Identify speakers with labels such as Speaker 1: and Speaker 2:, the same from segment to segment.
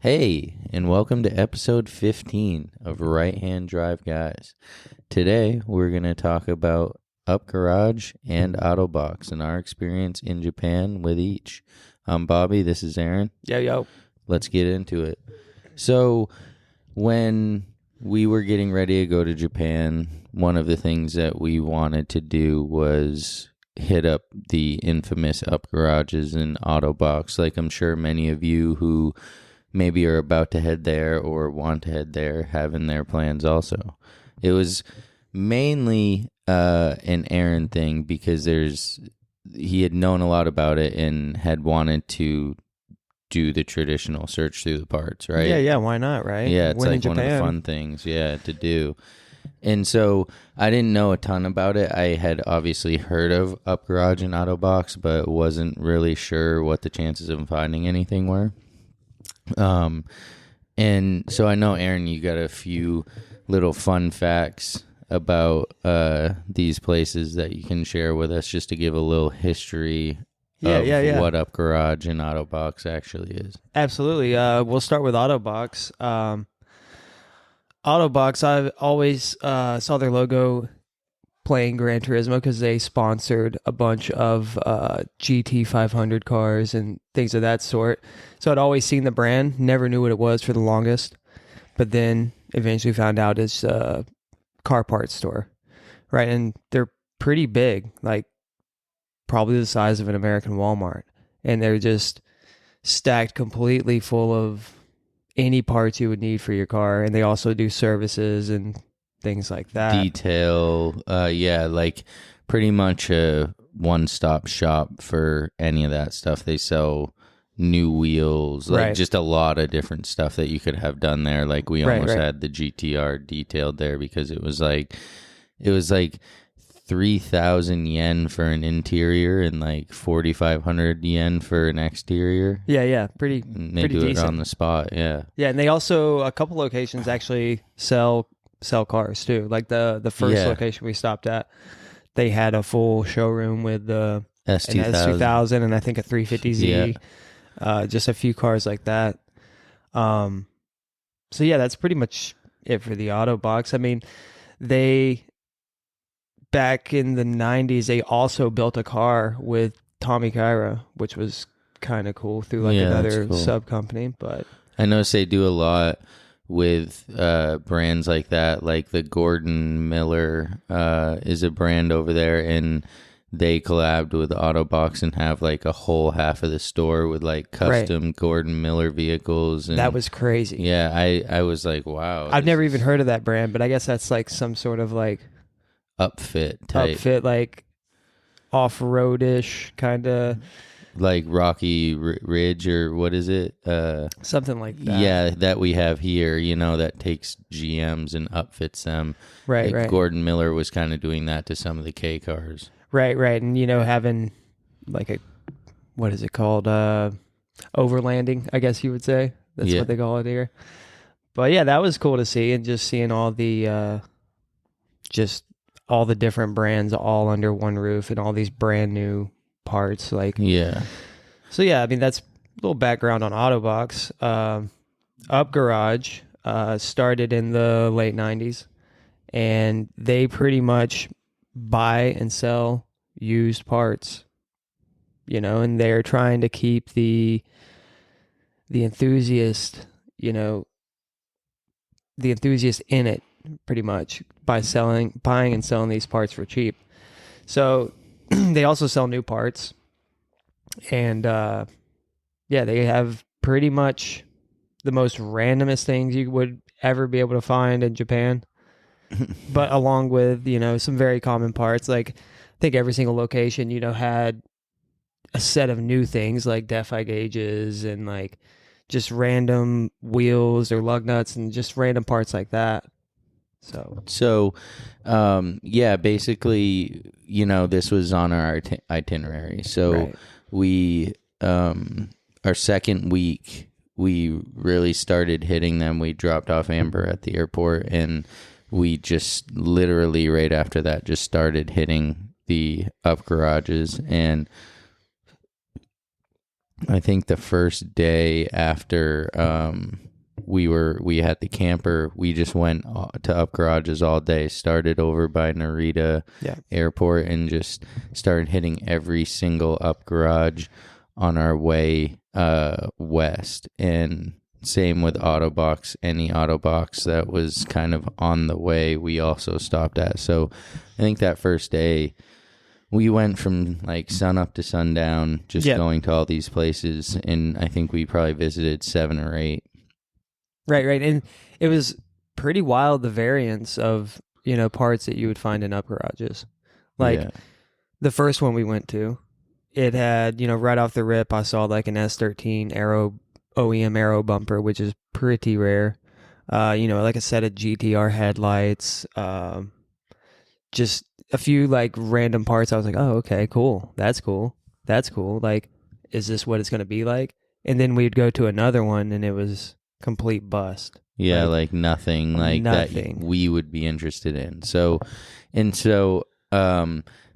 Speaker 1: Hey, and welcome to episode 15 of Right Hand Drive Guys. Today, we're going to talk about Up Garage and Autobox and our experience in Japan with each. I'm Bobby, this is Aaron.
Speaker 2: Yo.
Speaker 1: Let's get into it. So, when we were getting ready to go to Japan, one of the things that we wanted to do was hit up the infamous Up Garages and Autobox. Like I'm sure many of you who maybe are about to head there or want to head there have in their plans also. It was mainly an Aaron thing because he had known a lot about it and had wanted to do the traditional search through the parts, right?
Speaker 2: Yeah, why not, right?
Speaker 1: Yeah, it's
Speaker 2: When
Speaker 1: like
Speaker 2: in
Speaker 1: one of the
Speaker 2: Japan.
Speaker 1: fun things, to do. And so I didn't know a ton about it. I had obviously heard of Up Garage and Autobox, but wasn't really sure what the chances of finding anything were. And so I know, Aaron, you got a few little fun facts about these places that you can share with us just to give a little history of what Up Garage and Autobox actually is.
Speaker 2: Absolutely. We'll start with Autobox. Autobox, I've always saw their logo playing Gran Turismo because they sponsored a bunch of GT 500 cars and things of that sort. So I'd always seen the brand, never knew what it was for the longest, but then eventually found out it's a car parts store, right? And they're pretty big, like probably the size of an American Walmart. And they're just stacked completely full of any parts you would need for your car. And they also do services and things like that.
Speaker 1: Detail, like pretty much a one-stop shop for any of that stuff. They sell new wheels, like just a lot of different stuff that you could have done there. Like we almost had the GTR detailed there because it was like 3,000 yen for an interior and like 4,500 yen for an exterior.
Speaker 2: Yeah, pretty.
Speaker 1: And they
Speaker 2: pretty
Speaker 1: do
Speaker 2: decent.
Speaker 1: it on the spot. Yeah,
Speaker 2: and they also a couple locations actually sell cars too. Like the first location we stopped at, they had a full showroom with the S2000 and I think a 350Z. Just a few cars like that. So that's pretty much it for the Autobox. I mean, they back in the 90s they also built a car with Tommy Kyra, which was kind of cool through like another sub company. But
Speaker 1: I notice they do a lot with brands like that, like the Gordon Miller is a brand over there, and they collabed with Autobox and have like a whole half of the store with like custom Gordon Miller vehicles. And
Speaker 2: that was crazy.
Speaker 1: Yeah, I was like, wow.
Speaker 2: I've never even heard of that brand, but I guess that's like some sort of like
Speaker 1: upfit type.
Speaker 2: Upfit, like off-roadish kind of.
Speaker 1: Like Rocky Ridge or what is it?
Speaker 2: Something like that.
Speaker 1: Yeah, that we have here, that takes GMs and upfits them.
Speaker 2: Right.
Speaker 1: Gordon Miller was kind of doing that to some of the K cars.
Speaker 2: Right. And, having like what is it called? Overlanding, I guess you would say. That's what they call it here. But yeah, that was cool to see, and just seeing all the, all the different brands all under one roof and all these brand new parts. So I mean, that's a little background on Autobox. Up Garage started in the late 90s, and they pretty much buy and sell used parts, and they're trying to keep the enthusiast, the enthusiast in it pretty much by buying and selling these parts for cheap. So they also sell new parts, and they have pretty much the most randomest things you would ever be able to find in Japan. But along with, some very common parts, like I think every single location, had a set of new things like defi gauges and like just random wheels or lug nuts and just random parts like that. So
Speaker 1: basically, this was on our itinerary. So we, our second week, we really started hitting them. We dropped off Amber at the airport, and we just literally right after that just started hitting the Up Garages. And I think the first day after we had the camper, we just went to Up Garages all day, started over by Narita Airport, and just started hitting every single Up Garage on our way west. And same with Autobox. Any Autobox that was kind of on the way, we also stopped at. So I think that first day we went from like sun up to sundown, just going to all these places, and I think we probably visited 7 or 8.
Speaker 2: Right. And it was pretty wild, the variance of, parts that you would find in Up Garages. Like the first one we went to, it had, right off the rip, I saw like an S13 OEM aero bumper, which is pretty rare. Like a set of GTR headlights, just a few like random parts. I was like, oh, okay, cool. That's cool. Like, is this what it's going to be like? And then we'd go to another one and it was complete bust.
Speaker 1: Yeah, like nothing like that we would be interested in. So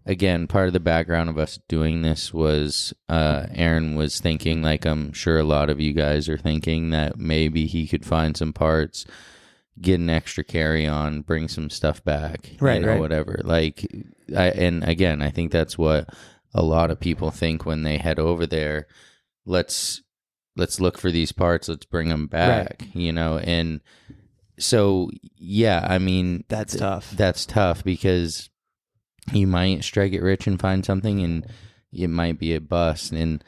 Speaker 1: again, part of the background of us doing this was Aaron was thinking, like I'm sure a lot of you guys are thinking, that maybe he could find some parts, get an extra carry-on, bring some stuff back, right. Whatever. Like, I think that's what a lot of people think when they head over there. Let's look for these parts. Let's bring them back, And so, I mean,
Speaker 2: that's tough.
Speaker 1: That's tough because you might strike it rich and find something, and it might be a bust. And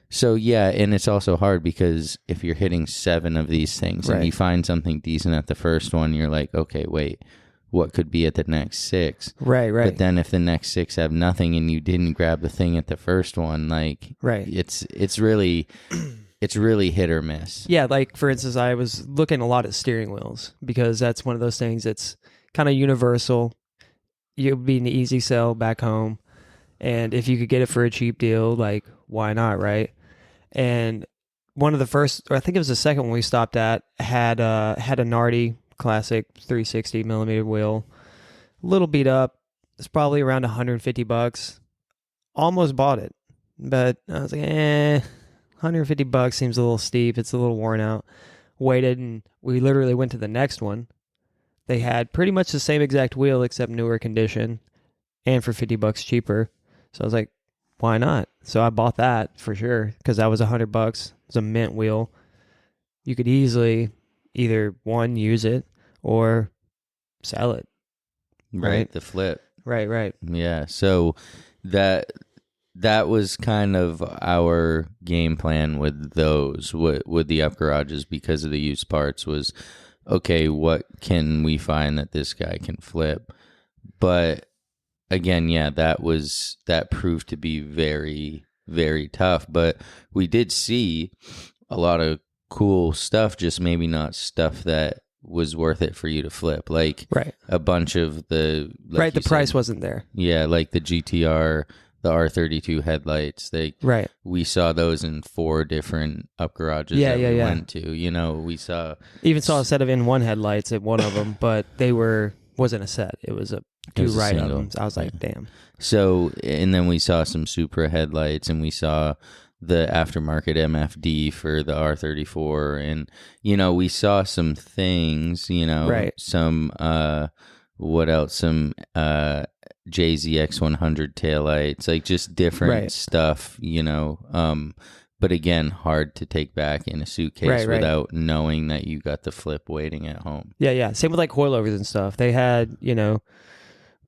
Speaker 1: so, and it's also hard because if you're hitting 7 of these things and you find something decent at the first one, you're like, okay, wait, what could be at the next 6?
Speaker 2: Right.
Speaker 1: But then if the next 6 have nothing and you didn't grab the thing at the first one, like, it's really hit or miss.
Speaker 2: Yeah, like for instance, I was looking a lot at steering wheels because that's one of those things that's kind of universal. You'll be an easy sell back home, and if you could get it for a cheap deal, like why not, right? And one of the first, or I think it was the second one we stopped at, had a Nardi classic 360 millimeter wheel, a little beat up. It's probably around $150. Almost bought it, but I was like, $150 seems a little steep. It's a little worn out. Waited, and we literally went to the next one. They had pretty much the same exact wheel except newer condition, and for $50 cheaper. So I was like, why not? So I bought that for sure because that was $100. It's a mint wheel. You could easily either one, use it or sell it.
Speaker 1: Right. The flip.
Speaker 2: Right.
Speaker 1: Yeah. So that was kind of our game plan with those, with the Up Garages, because of the used parts, was, okay, what can we find that this guy can flip? But again, that proved to be very, very tough. But we did see a lot of cool stuff, just maybe not stuff that was worth it for you to flip. Like a bunch of the... Like
Speaker 2: the price wasn't there.
Speaker 1: Yeah, like the GTR... the R32 headlights, we saw those in 4 different Up Garages we went to. We even saw a set of N1 headlights at one of them, but wasn't a set. It was two right of them. I was like, damn. So, and then we saw some Supra headlights, and we saw the aftermarket MFD for the R34, and we saw some things. Some what else? Some JZX100 taillights, like just different stuff, but again, hard to take back in a suitcase without knowing that you got the flip waiting at home. Yeah. Same with like coilovers and stuff. They had,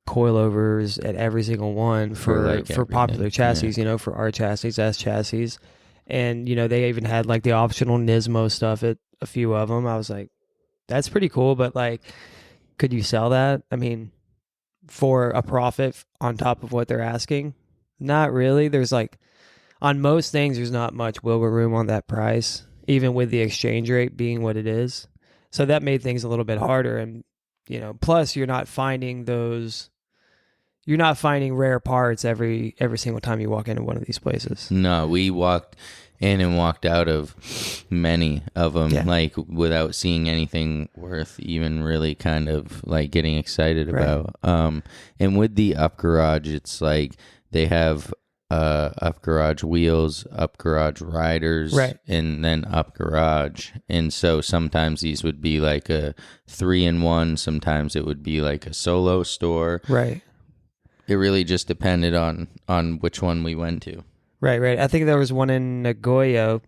Speaker 1: coilovers at every single one for popular chassis, for R chassis, S chassis. And, they even had like the optional Nismo stuff at a few of them. I was like, that's pretty cool, but like, could you sell that? I mean, for a profit on top of what they're asking? Not really. There's like, on most things, there's not much wiggle room on that price, even with the exchange rate being what it is. So that made things a little bit harder. And, plus you're not finding rare parts every single time you walk into one of these places. No, we walked in and walked out of many of them, like without seeing anything worth even really kind of like getting excited about. And with the Up Garage, it's like they have up garage wheels, up garage riders,
Speaker 2: Right.
Speaker 1: and then up garage. And so sometimes these would be like a 3-in-1. Sometimes it would be like a solo store.
Speaker 2: Right.
Speaker 1: It really just depended on which one we went to.
Speaker 2: Right. I think there was one in Nagoya,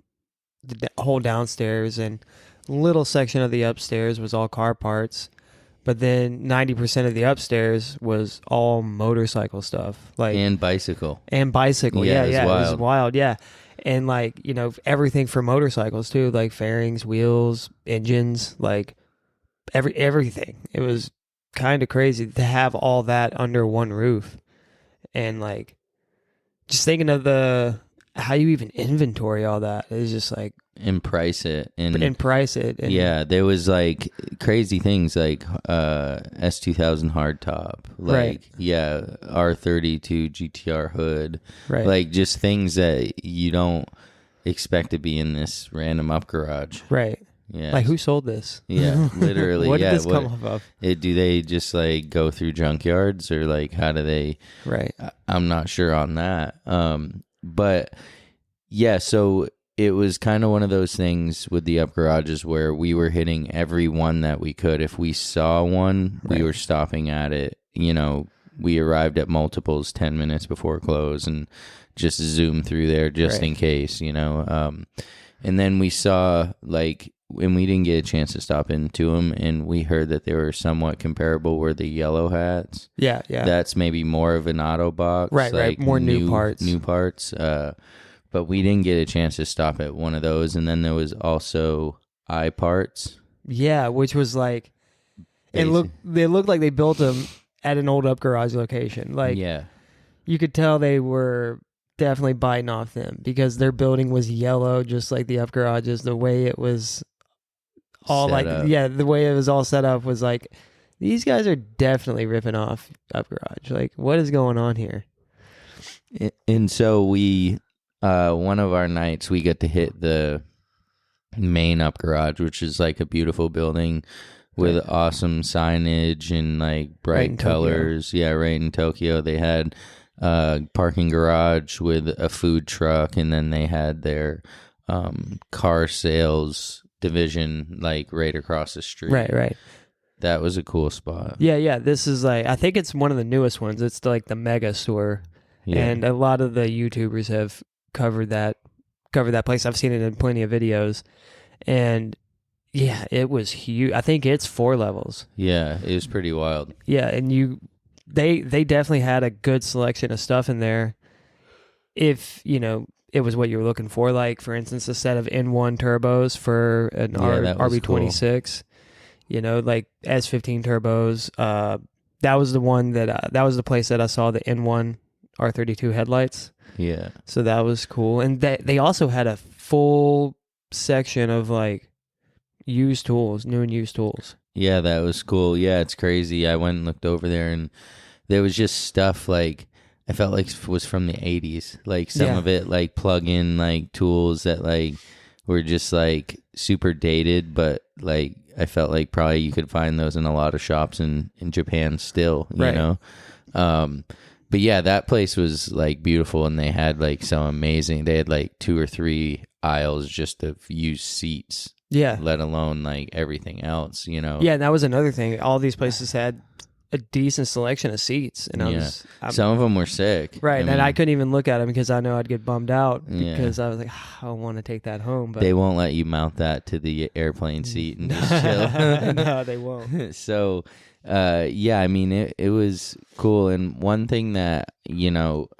Speaker 2: the whole downstairs and little section of the upstairs was all car parts. But then 90% of the upstairs was all motorcycle stuff,
Speaker 1: And bicycle.
Speaker 2: Yeah,
Speaker 1: it was
Speaker 2: wild, yeah, and like everything for motorcycles too, like fairings, wheels, engines, like everything. It was kind of crazy to have all that under one roof, and like just thinking of how you even inventory all that is just like.
Speaker 1: And price it.
Speaker 2: And price it. And
Speaker 1: yeah, there was like crazy things like S2000 hardtop. Like,
Speaker 2: right.
Speaker 1: Yeah, R32 GTR hood.
Speaker 2: Right.
Speaker 1: Like just things that you don't expect to be in this random up garage.
Speaker 2: Right.
Speaker 1: Yeah.
Speaker 2: Like who sold this?
Speaker 1: Yeah, literally.
Speaker 2: What did this come off of?
Speaker 1: Do they just like go through junkyards or like how do they?
Speaker 2: Right.
Speaker 1: I'm not sure on that. But yeah, so it was kind of one of those things with the up garages where we were hitting every one that we could. If we saw one, we were stopping at it. We arrived at multiples 10 minutes before close and just zoomed through there just in case, And then we saw and we didn't get a chance to stop into them, and we heard that they were somewhat comparable were the yellow hats.
Speaker 2: Yeah.
Speaker 1: That's maybe more of an auto box.
Speaker 2: Right. More new parts.
Speaker 1: New parts. But we didn't get a chance to stop at one of those. And then there was also iParts.
Speaker 2: Yeah, which was like, they looked like they built them at an old up garage location. Like,
Speaker 1: yeah,
Speaker 2: you could tell they were definitely biting off them because their building was yellow, just like the up garages. The way it was all the way it was all set up was like, these guys are definitely ripping off up garage. Like, what is going on here?
Speaker 1: And so we... one of our nights we get to hit the main up garage, which is like a beautiful building with awesome signage and like bright colors. Yeah, right in Tokyo. They had a parking garage with a food truck, and then they had their car sales division like right across the street.
Speaker 2: Right.
Speaker 1: That was a cool spot.
Speaker 2: Yeah. This is like, I think it's one of the newest ones. It's like the mega store. Yeah. And a lot of the YouTubers have covered that place. I've seen it in plenty of videos, and yeah, it was huge. I think it's 4 levels.
Speaker 1: Yeah, it was pretty wild.
Speaker 2: Yeah, and they definitely had a good selection of stuff in there. If it was what you were looking for, like for instance, a set of N1 turbos for an RB26. Cool. Like S15 turbos. That was the one that was the place that I saw the N1 R32 headlights.
Speaker 1: Yeah.
Speaker 2: So that was cool. And they also had a full section of like used tools, new and used tools. Yeah,
Speaker 1: that was cool. Yeah, it's crazy. I went and looked over there, and there was just stuff like I felt like it was from the 80s. Like some of it like plug-in like tools that like were just like super dated, but like I felt like probably you could find those in a lot of shops in Japan still, you know? But yeah, that place was like beautiful, and they had like they had like 2 or 3 aisles just of used seats. Yeah. Let alone like everything else, Yeah,
Speaker 2: and that was another thing. All these places had a decent selection of seats, and
Speaker 1: some of them were sick.
Speaker 2: Right, and I couldn't even look at them because I know I'd get bummed out because I was like, I want to take that home. But
Speaker 1: they won't let you mount that to the airplane seat and just chill.
Speaker 2: No, they won't.
Speaker 1: So, it was cool. And one thing that,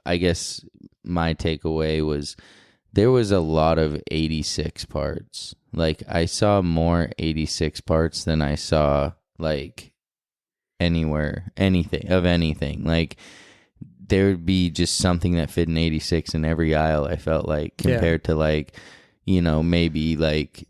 Speaker 1: I guess my takeaway was there was a lot of 86 parts. Like, I saw more 86 parts than I saw, like, anything. Like, there would be just something that fit in 86 in every aisle, I felt like, compared to, like, maybe, like,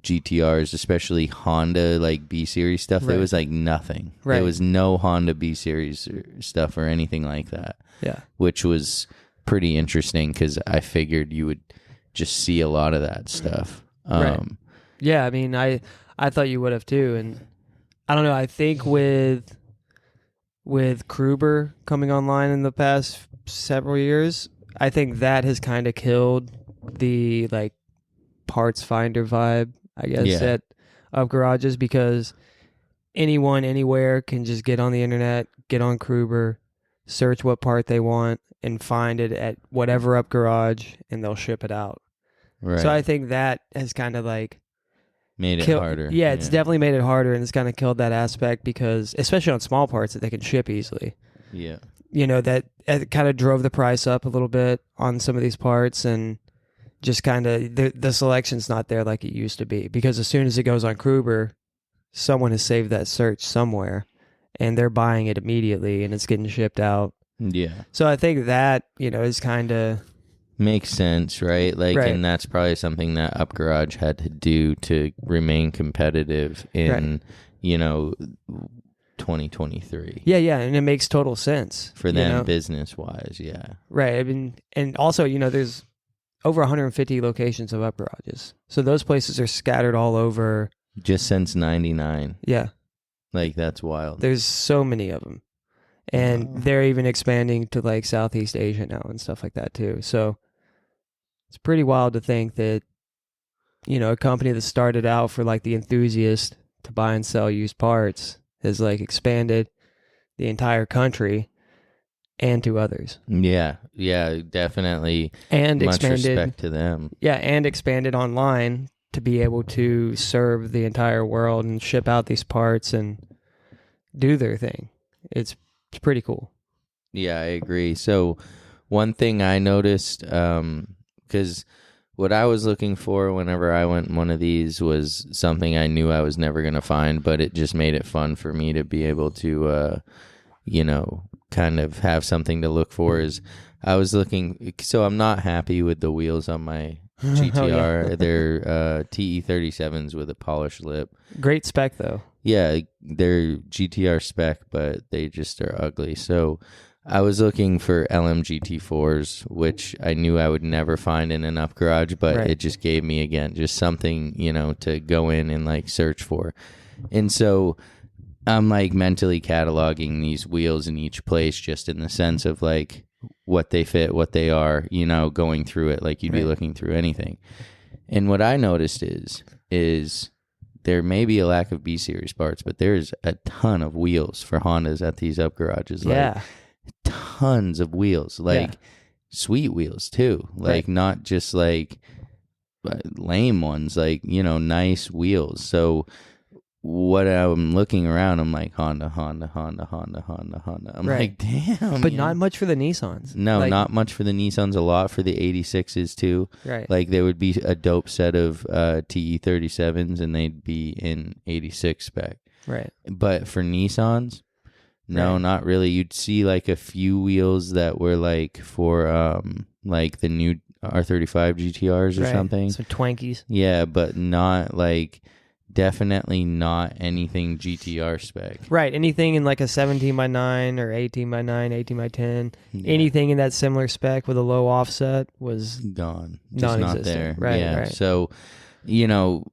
Speaker 1: GTRs, especially Honda, like, B-Series stuff. There was, like, nothing. Right. There was no Honda B-Series stuff or anything like that. Yeah. Which was pretty interesting because I figured you would just see a lot of that stuff.
Speaker 2: Right. Yeah, I mean, I thought you would have too, and I don't know. I think with Kruber coming online in the past several years, I think that has kind of killed the like parts finder vibe, I guess, at of garages, because anyone anywhere can just get on the internet, get on Kruber, search what part they want, and find it at whatever up garage, and they'll ship it out.
Speaker 1: Right.
Speaker 2: So I think that has kind of like
Speaker 1: made it harder.
Speaker 2: Yeah, it's definitely made it harder, and it's kind of killed that aspect, because especially on small parts that they can ship easily.
Speaker 1: Yeah.
Speaker 2: You know, that it kind of drove the price up a little bit on some of these parts, and just kind of the selection's not there like it used to be, because as soon as it goes on Kruber, someone has saved that search somewhere, and they're buying it immediately, and it's getting shipped out.
Speaker 1: Yeah.
Speaker 2: So I think that, you know, is kind of...
Speaker 1: Makes sense, right? Like, and that's probably something that Up Garage had to do to remain competitive in, you know, 2023.
Speaker 2: Yeah, and it makes total sense.
Speaker 1: For them, business-wise, yeah.
Speaker 2: Right. I mean, and also, you know, there's over 150 locations of Up Garages. So those places are scattered all over.
Speaker 1: Just since 99.
Speaker 2: Yeah.
Speaker 1: Like, that's wild.
Speaker 2: There's so many of them. And they're even expanding to, like, Southeast Asia now and stuff like that, too. So it's pretty wild to think that, you know, a company that started out for, like, the enthusiast to buy and sell used parts has, like, expanded the entire country and to others.
Speaker 1: Yeah, definitely.
Speaker 2: And
Speaker 1: much
Speaker 2: expanded,
Speaker 1: respect to them.
Speaker 2: Yeah, and expanded online to be able to serve the entire world and ship out these parts and do their thing. It's pretty cool.
Speaker 1: Yeah, I agree. So one thing I noticed, because what I was looking for whenever I went in one of these was something I knew I was never going to find, but it just made it fun for me to be able to, you know, kind of have something to look for. Is I was looking, so I'm not happy with the wheels on my GTR. They're TE37s with a polished lip.
Speaker 2: Great spec, though.
Speaker 1: Yeah, they're GTR spec, but they just are ugly. So I was looking for LMGT4s, which I knew I would never find in an Up Garage, but it just gave me, again, just something, you know, to go in and, like, search for. And so I'm, like, mentally cataloging these wheels in each place, just in the sense of, like, what they fit, what they are, you know, going through it like you'd be looking through anything. And what I noticed is there may be a lack of B-Series parts, but there's a ton of wheels for Hondas at these Up Garages. Like, tons of wheels, like sweet wheels too, like not just like lame ones, like, you know, nice wheels. So what I'm looking around, I'm like, Honda. I'm like, damn.
Speaker 2: But not much for the Nissans.
Speaker 1: No,
Speaker 2: like,
Speaker 1: not much for the Nissans, a lot for the 86s too.
Speaker 2: Right.
Speaker 1: Like, there would be a dope set of TE37s and they'd be in 86 spec.
Speaker 2: Right.
Speaker 1: But for Nissans, no, not really. You'd see like a few wheels that were like for like the new R35 GTRs or something.
Speaker 2: Some Twankies.
Speaker 1: Yeah, but not like, definitely not anything GTR spec.
Speaker 2: Right. Anything in like a 17x9 or 18x9, 18x10, anything in that similar spec with a low offset was
Speaker 1: gone. Just not there.
Speaker 2: Right.
Speaker 1: So, you know,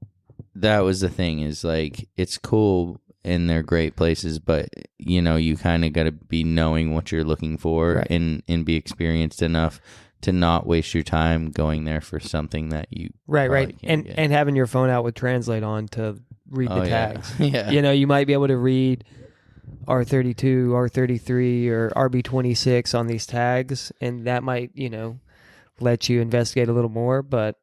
Speaker 1: that was the thing, is like, it's cool and they're great places, but, you know, you kind of got to be knowing what you're looking for and be experienced enough to not waste your time going there for something that you
Speaker 2: and having your phone out with Translate on to read the tags.
Speaker 1: Yeah.
Speaker 2: You know, you might be able to read R32, R33, or RB26 on these tags, and that might, you know, let you investigate a little more, but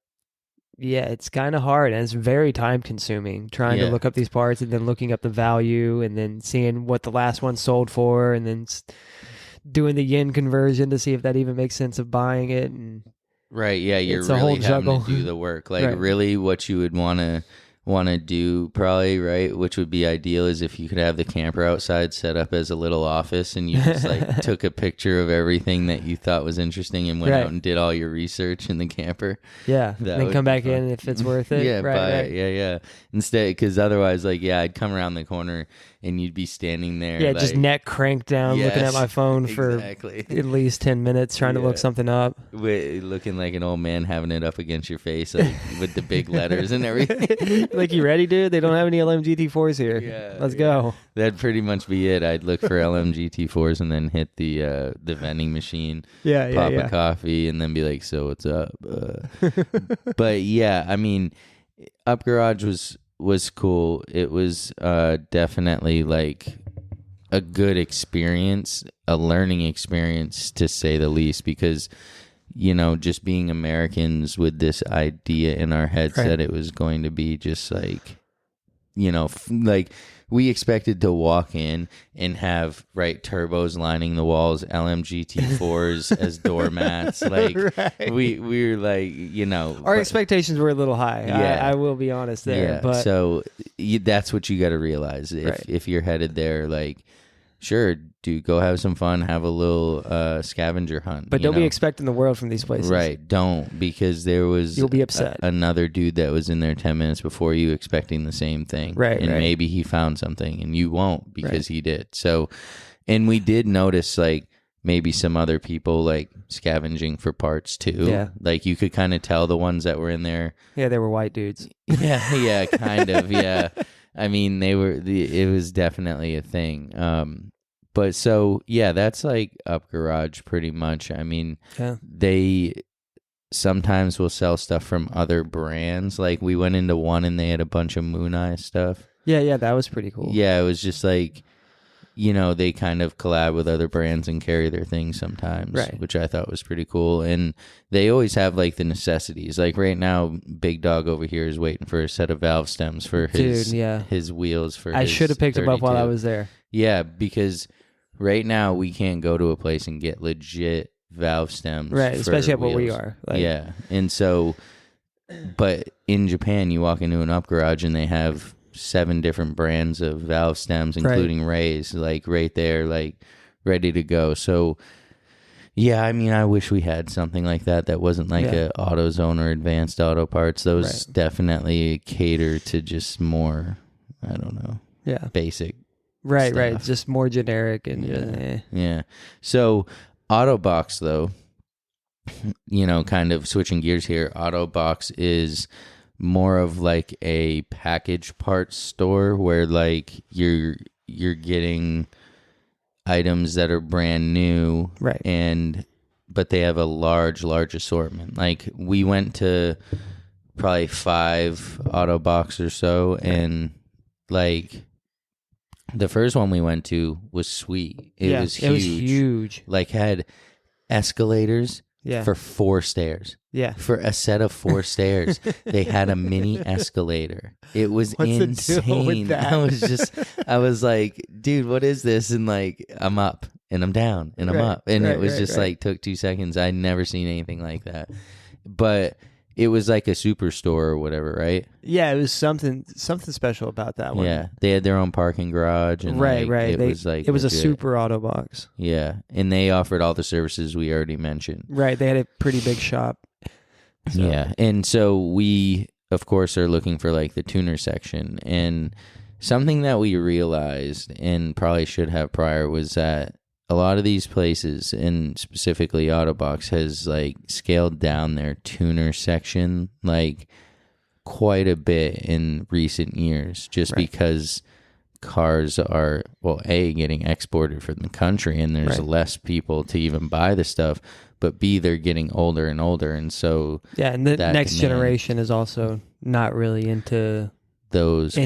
Speaker 2: yeah, it's kind of hard, and it's very time consuming trying to look up these parts and then looking up the value and then seeing what the last one sold for and then doing the yen conversion to see if that even makes sense of buying it. And
Speaker 1: you're really having to do the work. Like, really what you would want to do probably, right, which would be ideal, is if you could have the camper outside set up as a little office and you just like took a picture of everything that you thought was interesting and went out and did all your research in the camper.
Speaker 2: And then come back in if it's worth it.
Speaker 1: It. Instead, because otherwise, like, I'd come around the corner and you'd be standing there.
Speaker 2: Yeah, like, just neck cranked down, looking at my phone for at least 10 minutes trying to look something up.
Speaker 1: Looking like an old man having it up against your face, like, with the big letters and everything.
Speaker 2: Like, you ready, dude? They don't have any LMGT4s here. Let's go.
Speaker 1: That'd pretty much be it. I'd look for LMGT4s and then hit the vending machine, pop a coffee, and then be like, so what's up? But yeah, I mean, Up Garage was cool. It was definitely like a good experience, a learning experience to say the least, because just being Americans with this idea in our heads that it was going to be just like, like we expected to walk in and have turbos lining the walls, LMGT4s as doormats. Like we were like,
Speaker 2: our expectations were a little high. Yeah. I will be honest there.
Speaker 1: Yeah.
Speaker 2: But
Speaker 1: so that's what you got to realize if you're headed there. Like, sure, dude, go have some fun, have a little scavenger hunt.
Speaker 2: But don't be expecting the world from these places.
Speaker 1: Right, don't, because there was
Speaker 2: you'll be upset.
Speaker 1: Another dude that was in there 10 minutes before you expecting the same thing.
Speaker 2: Right,
Speaker 1: and maybe he found something and you won't because he did. So, and we did notice like maybe some other people like scavenging for parts too.
Speaker 2: Yeah.
Speaker 1: Like you could kind of tell the ones that were in there.
Speaker 2: Yeah, they were white dudes.
Speaker 1: Yeah, kind of, yeah. I mean, it was definitely a thing. But so, yeah, that's like Up Garage pretty much. I mean, they sometimes will sell stuff from other brands. Like we went into one and they had a bunch of Moon Eye stuff.
Speaker 2: Yeah, that was pretty cool.
Speaker 1: Yeah, it was just like, they kind of collab with other brands and carry their things sometimes, which I thought was pretty cool. And they always have like the necessities. Like right now, Big Dog over here is waiting for a set of valve stems for his wheels.
Speaker 2: I should have picked them up while I was there.
Speaker 1: Yeah, because right now we can't go to a place and get legit valve stems.
Speaker 2: Right, especially up where we are.
Speaker 1: Like, yeah, and so, but in Japan, you walk into an Up Garage and they have 7 different brands of valve stems, including Rays, like right there, like ready to go. So, yeah, I mean, I wish we had something like that wasn't like a AutoZone or Advanced Auto Parts. Those definitely cater to just more, I don't know, basic.
Speaker 2: Right. Just more generic and
Speaker 1: yeah. So Autobox though, kind of switching gears here. Autobox is more of like a package parts store where like you're getting items that are brand new, but they have a large assortment. Like we went to probably 5 Autobox or so, and like the first one we went to was sweet. It was huge. Like had escalators for 4 stairs.
Speaker 2: Yeah.
Speaker 1: For a set of 4 stairs, they had a mini escalator. It was insane. I was like, dude, what is this? And like, I'm up and I'm down and I'm up. And it was just like, took 2 seconds. I'd never seen anything like that. But it was like a superstore or whatever, right?
Speaker 2: Yeah, it was something special about that one.
Speaker 1: Yeah, they had their own parking garage, and it
Speaker 2: was a super Autobox.
Speaker 1: Yeah, and they offered all the services we already mentioned.
Speaker 2: Right, they had a pretty big shop.
Speaker 1: So. Yeah, and so we, of course, are looking for like the tuner section, and something that we realized and probably should have prior was that a lot of these places, and specifically Autobox, has like scaled down their tuner section like quite a bit in recent years, just because cars are getting exported from the country and there's less people to even buy the stuff, but B, they're getting older and older, and so
Speaker 2: and the next generation is also not really into
Speaker 1: those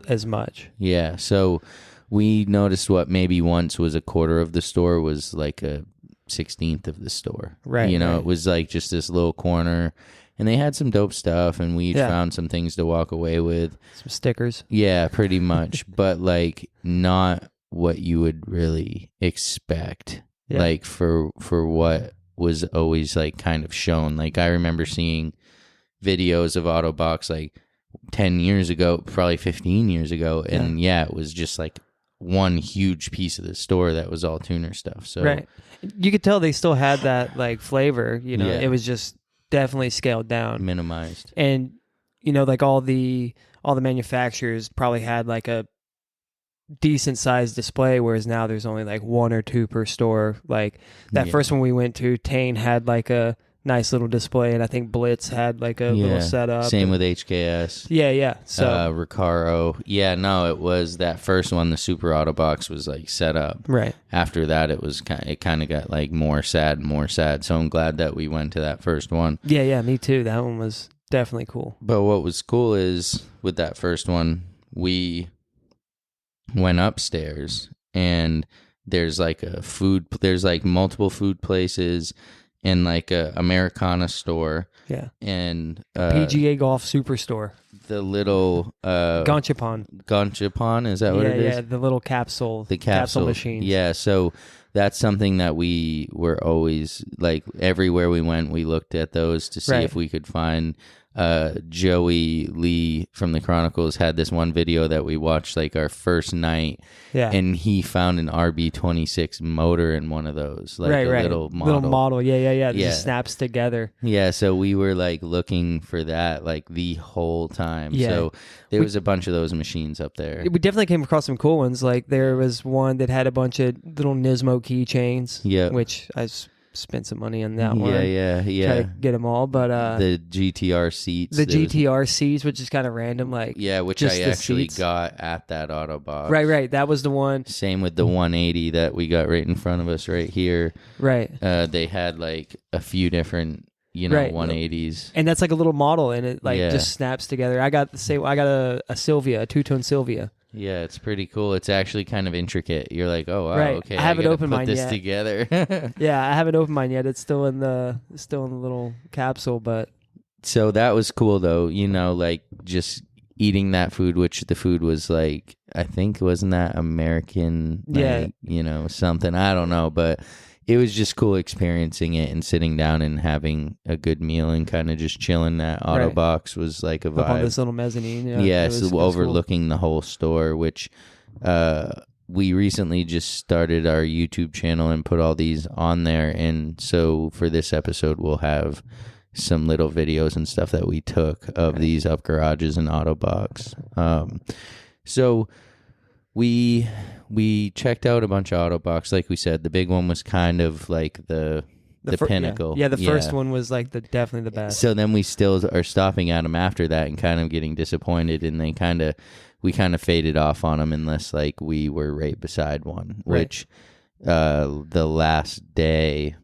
Speaker 2: as much.
Speaker 1: Yeah, so we noticed what maybe once was a quarter of the store was like a 16th of the store.
Speaker 2: Right.
Speaker 1: It was like just this little corner, and they had some dope stuff, and we found some things to walk away with.
Speaker 2: Some stickers.
Speaker 1: Yeah, pretty much. But like not what you would really expect. Yeah. Like for what was always like kind of shown. Like I remember seeing videos of Autobox like 10 years ago, probably 15 years ago, and it was just like one huge piece of the store that was all tuner stuff. So
Speaker 2: you could tell they still had that like flavor, it was just definitely scaled down,
Speaker 1: minimized.
Speaker 2: And like all the manufacturers probably had like a decent sized display, whereas now there's only like 1 or 2 per store. Like that first one we went to, Tane had like a nice little display, and I think Blitz had like a little setup.
Speaker 1: Same with HKS.
Speaker 2: Yeah. So
Speaker 1: Recaro. Yeah, no, it was that first one. The Super Autobox was like set up.
Speaker 2: Right.
Speaker 1: After that, it kind of got like more sad. So I'm glad that we went to that first one.
Speaker 2: Yeah, me too. That one was definitely cool.
Speaker 1: But what was cool is with that first one, we went upstairs and there's like there's like multiple food places and like a Americana store.
Speaker 2: Yeah.
Speaker 1: And
Speaker 2: PGA Golf Superstore.
Speaker 1: The little Gonchapon, is that what it is?
Speaker 2: Yeah, the little capsule.
Speaker 1: The capsule
Speaker 2: machines.
Speaker 1: Yeah, so that's something that we were always like everywhere we went, we looked at those to see if we could find. Joey Lee from the Chronicles had this one video that we watched like our first night, and he found an RB26 motor in one of those, like a little model.
Speaker 2: Yeah. It just snaps together.
Speaker 1: Yeah, so we were like looking for that like the whole time. Yeah. So there was a bunch of those machines up there.
Speaker 2: We definitely came across some cool ones. Like there was one that had a bunch of little Nismo keychains, which I spent some money on that one.
Speaker 1: Yeah.
Speaker 2: Try to get them all, but
Speaker 1: the GTR seats.
Speaker 2: The GTR seats, which is kind of random, like
Speaker 1: which I actually got at that Autobox.
Speaker 2: Right. That was the one.
Speaker 1: Same with the 180 that we got right in front of us right here.
Speaker 2: Right.
Speaker 1: They had like a few different 180s,
Speaker 2: and that's like a little model, and it like just snaps together. I got a Sylvia, a two-tone Sylvia.
Speaker 1: Yeah, it's pretty cool. It's actually kind of intricate. You're like, oh wow, okay.
Speaker 2: I haven't opened mine
Speaker 1: this
Speaker 2: yet.
Speaker 1: Together.
Speaker 2: Yeah, I haven't opened mine yet. It's still in the little capsule, but
Speaker 1: so that was cool though. Like just eating that food, which the food was like, I think wasn't that American? Like, something I don't know, but it was just cool experiencing it and sitting down and having a good meal and kind of just chilling. That Autobox was like a vibe.
Speaker 2: Up on this little mezzanine.
Speaker 1: So overlooking the whole store, which we recently just started our YouTube channel and put all these on there. And so for this episode, we'll have some little videos and stuff that we took of these up garages and Autobox. So we checked out a bunch of Autobox. Like we said, the big one was kind of like the pinnacle.
Speaker 2: Yeah, the first one was like definitely the best.
Speaker 1: So then we still are stopping at them after that and kind of getting disappointed, and we kind of faded off on them unless like we were right beside one, which the last day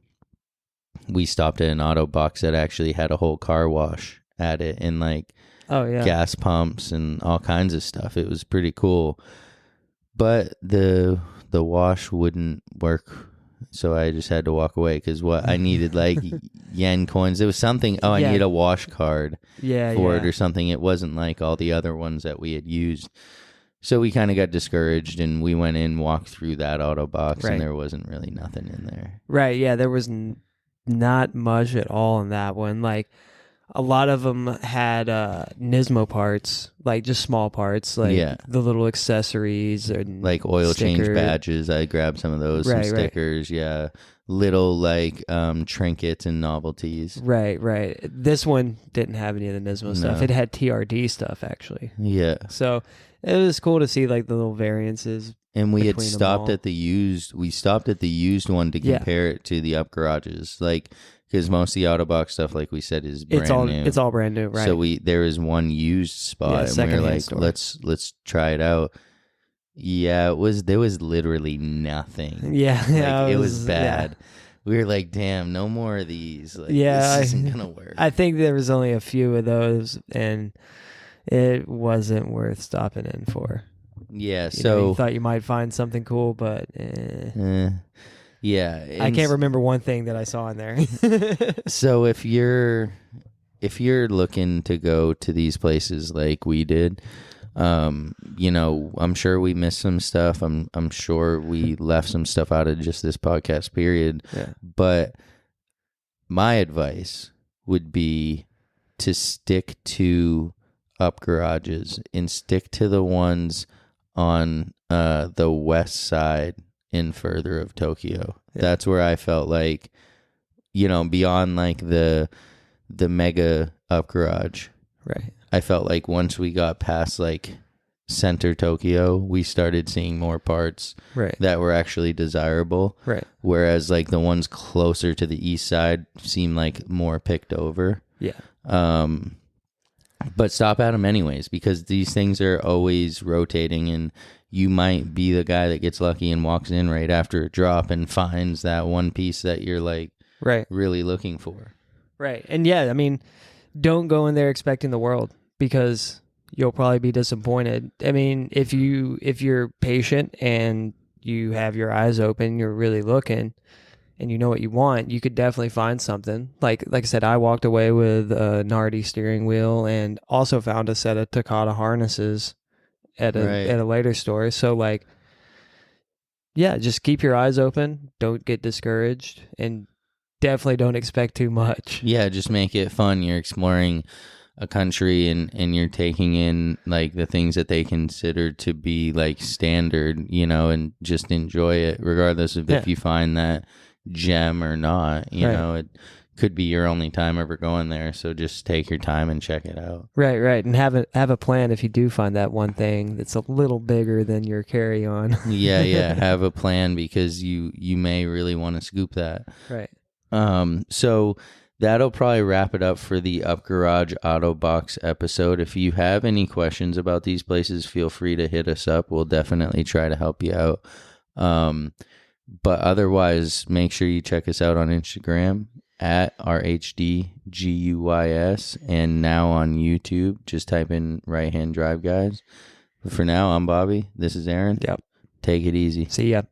Speaker 1: we stopped at an Autobox that actually had a whole car wash at it and like gas pumps and all kinds of stuff. It was pretty cool. But the wash wouldn't work, so I just had to walk away because I needed like yen coins. There was something. I need a wash card for it or something. It wasn't like all the other ones that we had used. So we kind of got discouraged, and we went in, walked through that Autobox, and there wasn't really nothing in there.
Speaker 2: Right, yeah, there was not much at all in that one. Like, a lot of them had Nismo parts, like just small parts, like the little accessories and
Speaker 1: like oil change badges. I grabbed some of those, some stickers, little like trinkets and novelties.
Speaker 2: Right. This one didn't have any of the Nismo stuff. It had TRD stuff actually.
Speaker 1: Yeah.
Speaker 2: So it was cool to see like the little variances.
Speaker 1: And we had stopped at the used. We stopped at the used one to compare it to the up garages, like. Because most of the Autobox stuff, like we said, is brand new.
Speaker 2: It's all brand new, right?
Speaker 1: So there is one used spot, and we were like, store. let's try it out. Yeah, there was literally nothing.
Speaker 2: Yeah,
Speaker 1: it was bad. Yeah. We were like, damn, no more of these. Like, this isn't gonna work.
Speaker 2: I think there was only a few of those, and it wasn't worth stopping in for.
Speaker 1: Yeah,
Speaker 2: you thought you might find something cool, but.
Speaker 1: Yeah,
Speaker 2: I can't remember one thing that I saw in there.
Speaker 1: So if you're looking to go to these places like we did, I'm sure we missed some stuff. I'm sure we left some stuff out of just this podcast period.
Speaker 2: Yeah.
Speaker 1: But my advice would be to stick to up garages and stick to the ones on the west side and further of Tokyo. That's where I felt like, beyond like the mega up garage.
Speaker 2: Right.
Speaker 1: I felt like once we got past like center Tokyo, we started seeing more parts
Speaker 2: Right.
Speaker 1: that were actually desirable.
Speaker 2: Right.
Speaker 1: Whereas like the ones closer to the east side seem like more picked over.
Speaker 2: Yeah.
Speaker 1: But stop at them anyways, because these things are always rotating, and you might be the guy that gets lucky and walks in right after a drop and finds that one piece that you're like
Speaker 2: Right.
Speaker 1: really looking for.
Speaker 2: Right. And yeah, I mean, don't go in there expecting the world, because you'll probably be disappointed. I mean, if you're patient and you have your eyes open, you're really looking, and you know what you want, you could definitely find something. Like I said, I walked away with a Nardi steering wheel and also found a set of Takata harnesses at a later store. So like, yeah, just keep your eyes open. Don't get discouraged, and definitely don't expect too much.
Speaker 1: Yeah, just make it fun. You're exploring a country, and you're taking in like the things that they consider to be like standard, and just enjoy it regardless of if you find that gem or not. You know, it could be your only time ever going there, so just take your time and check it out.
Speaker 2: Right, and have a plan if you do find that one thing that's a little bigger than your carry-on.
Speaker 1: yeah, have a plan, because you may really want to scoop that.
Speaker 2: Right.
Speaker 1: So that'll probably wrap it up for the Up Garage Autobox episode. If you have any questions about these places, feel free to hit us up. We'll definitely try to help you out. But otherwise, make sure you check us out on Instagram at RHDGUYS, and now on YouTube. Just type in Right Hand Drive Guys. But for now, I'm Bobby. This is Aaron.
Speaker 2: Yep.
Speaker 1: Take it easy.
Speaker 2: See ya.